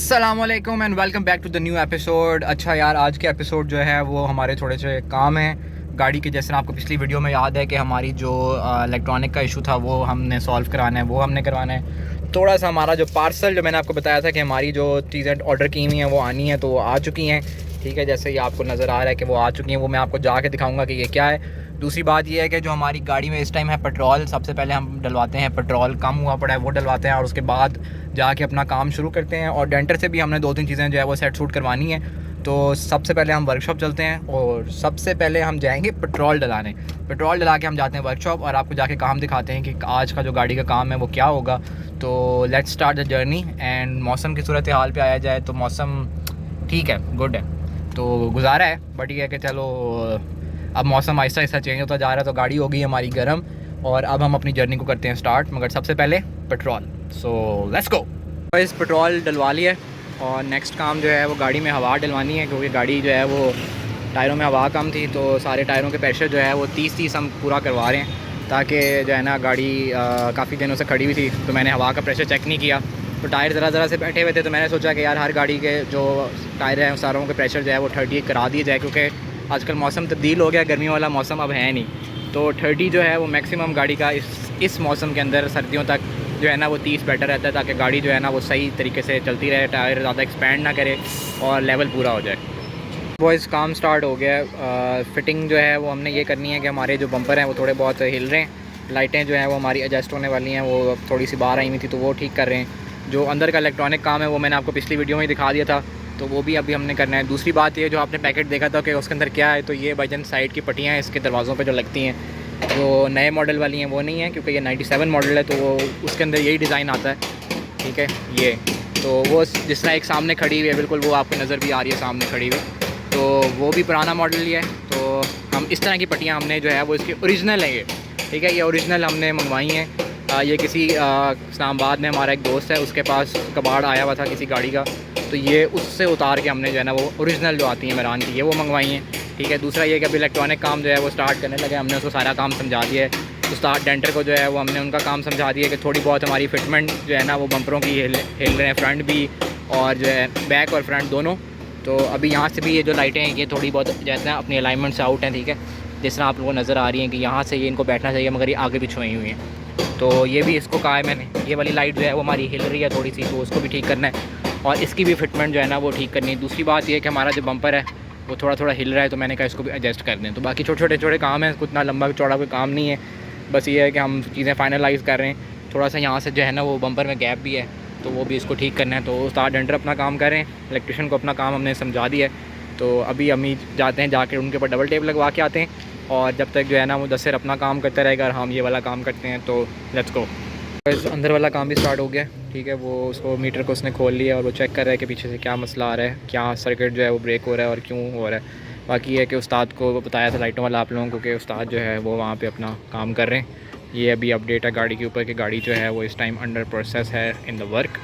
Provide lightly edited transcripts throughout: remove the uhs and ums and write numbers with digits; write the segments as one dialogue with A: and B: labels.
A: अस्सलामुअलैकुम and welcome back to the new episode. अच्छा यार, आज के एपिसोड जो है वो हमारे थोड़े से काम हैं गाड़ी के। जैसे आपको पिछली वीडियो में याद है कि हमारी जो इलेक्ट्रॉनिक का इशू था वो हमने सॉल्व कराना है, वो हमने करवाना है। थोड़ा सा हमारा जो पार्सल, जो मैंने आपको बताया था कि हमारी जो चीज़ें ऑर्डर की हुई हैं वो आनी है, तो वो आ चुकी हैं। ठीक है, जैसे ये आपको नज़र आ रहा है कि वो आ चुकी हैं, वो मैं आपको जाके दिखाऊँगा कि ये क्या है। दूसरी बात ये है कि जो हमारी गाड़ी में इस टाइम है पेट्रोल, सबसे पहले हम डलवाते हैं। पेट्रोल कम हुआ पड़ा है वो डलवाते हैं और उसके बाद जाके अपना काम शुरू करते हैं। और डेंटर से भी हमने 2-3 चीज़ें जो है वो सेट सूट करवानी है। तो सबसे पहले हम वर्कशॉप चलते हैं और सबसे पहले हम जाएंगे पेट्रोल डलाने। पेट्रोल डला के हम जाते हैं वर्कशॉप और आपको जाके काम दिखाते हैं कि आज का जो गाड़ी का काम है वो क्या होगा। तो let's start the journey. And मौसम की सूरत हाल पे आया जाए तो मौसम ठीक है, गुड है, तो गुजारा है। बट ये है कि चलो अब मौसम आहिस्ता आहिस्ता चेंज होता जा रहा है, तो गाड़ी हो गई हमारी गर्म और अब हम अपनी जर्नी को करते हैं स्टार्ट। मगर सबसे पहले पेट्रोल, सो लेट्स गो। इस पेट्रोल डलवा लिया है और नेक्स्ट काम जो है वो गाड़ी में हवा डलवानी है, क्योंकि गाड़ी जो है वो टायरों में हवा कम थी, तो सारे टायरों के प्रेशर जो है वो 30 हम पूरा करवा रहे हैं, ताकि जो है ना गाड़ी काफ़ी दिनों से खड़ी हुई थी, तो मैंने हवा का प्रेशर चेक नहीं किया, तो टायर ज़रा से बैठे हुए थे। तो मैंने सोचा कि यार हर गाड़ी के जो टायर हैं सारों के प्रेशर जो है वो 30 करा दिए जाए, क्योंकि आजकल मौसम तब्दील हो गया, गर्मियों वाला मौसम अब है नहीं। तो 30 जो है वो मैक्सिमम गाड़ी का इस मौसम के अंदर सर्दियों तक जो है ना वो 30 बेटर रहता है, ताकि गाड़ी जो है ना वो सही तरीके से चलती रहे, टायर ज़्यादा एक्सपैंड ना करे और लेवल पूरा हो जाए। बॉयज़ काम स्टार्ट हो गया। फिटिंग जो है वो हमने ये करनी है कि हमारे जो बम्पर हैं वो थोड़े बहुत हिल रहे हैं। लाइटें जो हैं वो हमारी एडजस्ट होने वाली हैं, वो थोड़ी सी बाहर आई हुई थी तो वो ठीक कर रहे हैं। जो अंदर का इलेक्ट्रॉनिक काम है वो मैंने आपको पिछली वीडियो में ही दिखा दिया था, तो वो भी अभी हमने करना है। दूसरी बात ये, जो आपने पैकेट देखा था कि उसके अंदर क्या है, तो ये भाईजान साइड की पट्टियाँ हैं इसके दरवाज़ों पे जो लगती हैं, जो नए मॉडल वाली हैं वो नहीं है, क्योंकि ये 97 मॉडल है, तो वो उसके अंदर यही डिज़ाइन आता है। ठीक है, ये तो वो जिस तरह एक सामने खड़ी हुई है बिल्कुल, वो आपको नज़र भी आ रही है सामने खड़ी हुई, तो वो भी पुराना मॉडल ही है। तो हम इस तरह की पट्टियाँ हमने जो है वो इसकी ओरिजिनल है ये। ठीक है, ये ओरिजिनल हमने मंगवाई हैं। ये किसी इस्लामाबाद में हमारा एक दोस्त है, उसके पास कबाड़ आया हुआ था किसी गाड़ी का, तो ये उससे उतार के हमने जो है ना वो ओरिजिनल जो आती है मेरान की, ये वो मंगवाई हैं। ठीक है, दूसरा ये कि अभी इलेक्ट्रॉनिक काम जो है वो स्टार्ट करने लगे, हमने उसको सारा काम समझा दिया है। उस्ताद डेंटर को जो है वो हमने उनका काम समझा दिया कि थोड़ी बहुत हमारी फिटमेंट जो है ना वो बम्परों की हिल रहे हैं, फ्रंट भी और जो है बैक और फ्रंट दोनों। तो अभी यहाँ से भी ये जो लाइटें हैं ये थोड़ी बहुत जैसे अपनी अलाइनमेंट से आउट हैं। ठीक है, जिस तरह आप लोगों को नज़र आ रही हैं कि यहाँ से ये इनको बैठना चाहिए, मगर ये आगे पीछे हुई हैं, तो ये भी इसको कहा है मैंने। ये वाली लाइट जो है वो हमारी हिल रही है थोड़ी सी, तो उसको भी ठीक करना है और इसकी भी फिटमेंट जो है ना वो ठीक करनी है। दूसरी बात ये कि हमारा जो बम्पर है वो थोड़ा हिल रहा है, तो मैंने कहा इसको भी एडजस्ट कर दें। तो बाकी छोटे काम हैं, उतना लंबा चौड़ा कोई काम नहीं है, बस ये है कि हम चीज़ें फाइनलाइज़ कर रहे हैं। थोड़ा सा यहाँ से जो है ना वो बम्पर में गैप भी है, तो वो भी इसको ठीक करना है। तो उस्ताद डेंटर अपना काम कर रहे हैं, इलेक्ट्रिशियन को अपना काम हमने समझा दिया है। तो अभी हम ही जाते हैं, जाकर उनके ऊपर डबल टेप लगवा के आते हैं, और जब तक जो है ना मुदस्सिर अपना काम करता रहेगा और हम ये वाला काम करते हैं, तो लेट्स गो। अंदर वाला काम भी स्टार्ट हो गया। ठीक है, वो उसको मीटर को उसने खोल लिया और वो चेक कर रहा है कि पीछे से क्या मसला आ रहा है, क्या सर्किट जो है वो ब्रेक हो रहा है और क्यों हो रहा है। बाकी ये है कि उस्ताद को बताया था लाइटों वाला आप लोगों को कि उस्ताद जो है वो वहाँ पे अपना काम कर रहे हैं। ये अभी अपडेट है गाड़ी के ऊपर कि गाड़ी जो है वो इस टाइम अंडर प्रोसेस है इन द वर्क,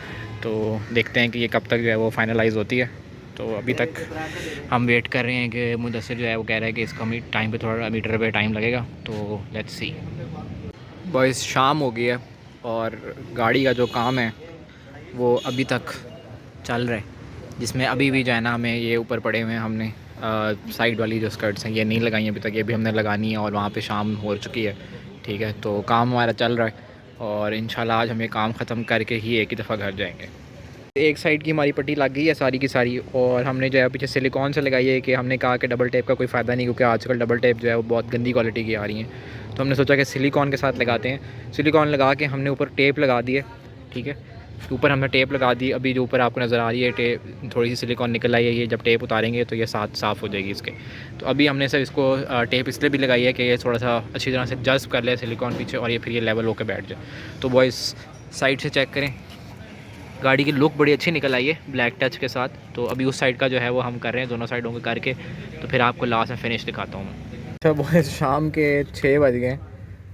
A: तो देखते हैं कि ये कब तक जो है वो फाइनलाइज़ होती है। तो अभी तक हम वेट कर रहे हैं कि मुदस्सिर जो है वो कह रहा है कि इसका टाइम पे थोड़ा मीटर पे टाइम लगेगा, तो लेट्स सी। बॉयज़ शाम हो गई है और गाड़ी का जो काम है वो अभी तक चल रहा है, जिसमें अभी भी जो है ना हमें ये ऊपर पड़े हुए हैं। हमने साइड वाली जो स्कर्ट्स हैं ये नहीं लगाई अभी तक, ये भी हमने लगानी है और वहाँ पे शाम हो चुकी है। ठीक है, तो काम हमारा चल रहा है और इंशाल्लाह आज हम ये काम ख़त्म करके ही एक ही दफ़ा घर जाएंगे। एक साइड की हमारी पट्टी लग गई है सारी की सारी, और हमने जो है पीछे सिलिकॉन से लगाई है कि हमने कहा कि डबल टेप का कोई फ़ायदा नहीं, क्योंकि आजकल डबल टेप जो है वो बहुत गंदी क्वालिटी की आ रही हैं। तो हमने सोचा कि सिलिकॉन के साथ लगाते हैं। सिलिकॉन लगा के हमने ऊपर टेप लगा दी है। ठीक है, ऊपर हमने टेप लगा दी। अभी जो ऊपर आपको नज़र आ रही है टेप, थोड़ी सी सिलिकॉन निकल आई है, ये जब टेप उतारेंगे तो ये साफ़ हो जाएगी इसके। तो अभी हमने सर इसको टेप इसलिए भी लगाई है कि ये थोड़ा सा अच्छी तरह से जज्ब कर ले सिलिकॉन पीछे, और ये फिर ये लेवल होकर बैठ जाए। तो बॉयज़ साइड से चेक करें, गाड़ी की लुक बड़ी अच्छी निकल आई है ब्लैक टच के साथ। तो अभी उस साइड का जो है वो हम कर रहे हैं, दोनों साइडों को करके, तो फिर आपको लास्ट में फिनिश दिखाता हूँ मैं। अच्छा बॉयज़, शाम के 6 बज गए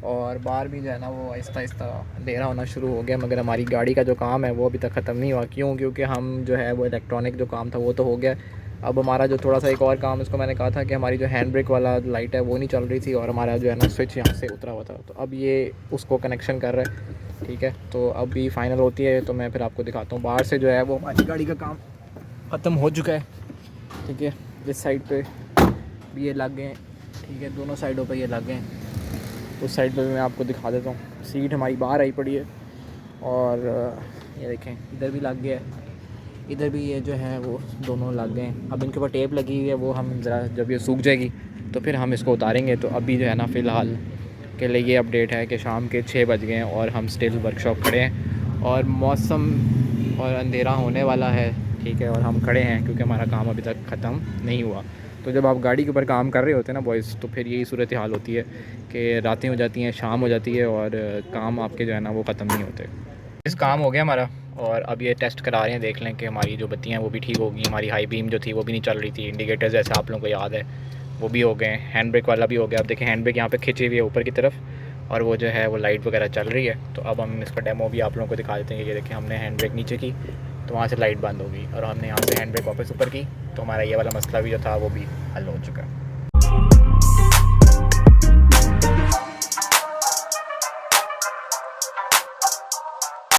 A: और बाहर भी जो है ना वो आहिस्ता आहिस्ता अंधेरा होना शुरू हो गया, मगर हमारी गाड़ी का जो काम है वो अभी तक ख़त्म नहीं हुआ। क्योंकि हम जो है वो इलेक्ट्रॉनिक जो काम था वो तो हो गया। अब हमारा जो थोड़ा सा एक और काम, इसको मैंने कहा था कि हमारी जो हैंड ब्रेक वाला लाइट है वो नहीं चल रही थी, और हमारा जो है ना स्विच यहाँ से उतरा हुआ था, तो अब ये उसको कनेक्शन कर रहा है। ठीक है, तो अभी फ़ाइनल होती है तो मैं फिर आपको दिखाता हूँ। बाहर से जो है वो हमारी गाड़ी का काम ख़त्म हो चुका है। ठीक है, इस साइड पे भी ये लग गए हैं। ठीक है, दोनों साइडों पे ये लग गए हैं। उस साइड पे भी मैं आपको दिखा देता हूँ। सीट हमारी बाहर आई पड़ी है और ये देखें इधर भी लग गया है, इधर भी ये जो है वो दोनों लग गए हैं। अब इनके ऊपर टेप लगी हुई है, वो हम ज़रा जब ये सूख जाएगी तो फिर हम इसको उतारेंगे। तो अभी जो है ना फ़िलहाल के लिए ये अपडेट है कि शाम के 6 बज गए हैं और हम स्टिल वर्कशॉप खड़े हैं और मौसम और अंधेरा होने वाला है। ठीक है, और हम खड़े हैं क्योंकि हमारा काम अभी तक ख़त्म नहीं हुआ। तो जब आप गाड़ी के ऊपर काम कर रहे होते हैं ना बॉयज़, तो फिर यही सूरत हाल होती है कि रातें हो जाती हैं, शाम हो जाती है और काम आपके जो है ना वो ख़त्म नहीं होते। इस काम हो गया हमारा और अब ये टेस्ट करा रहे हैं, देख लें कि हमारी जो बत्तियाँ वो भी ठीक होगी। हमारी हाई बीम जो थी वो भी नहीं चल रही थी, इंडिकेटर्स जैसे आप लोगों को याद है वो भी हो गए, हैंड ब्रेक वाला भी हो गया। अब देखें हैंड ब्रेक यहाँ पे खिंची हुई है ऊपर की तरफ और वो जो है वो लाइट वगैरह चल रही है। तो अब हम इसका डेमो भी आप लोगों को दिखा देते हैं कि ये देखें हमने हैंड ब्रेक नीचे की तो वहाँ से लाइट बंद हो गई और हमने यहाँ से हैंड ब्रेक वापस ऊपर की तो हमारा ये वाला मसला भी जो था वो भी हल हो चुका है।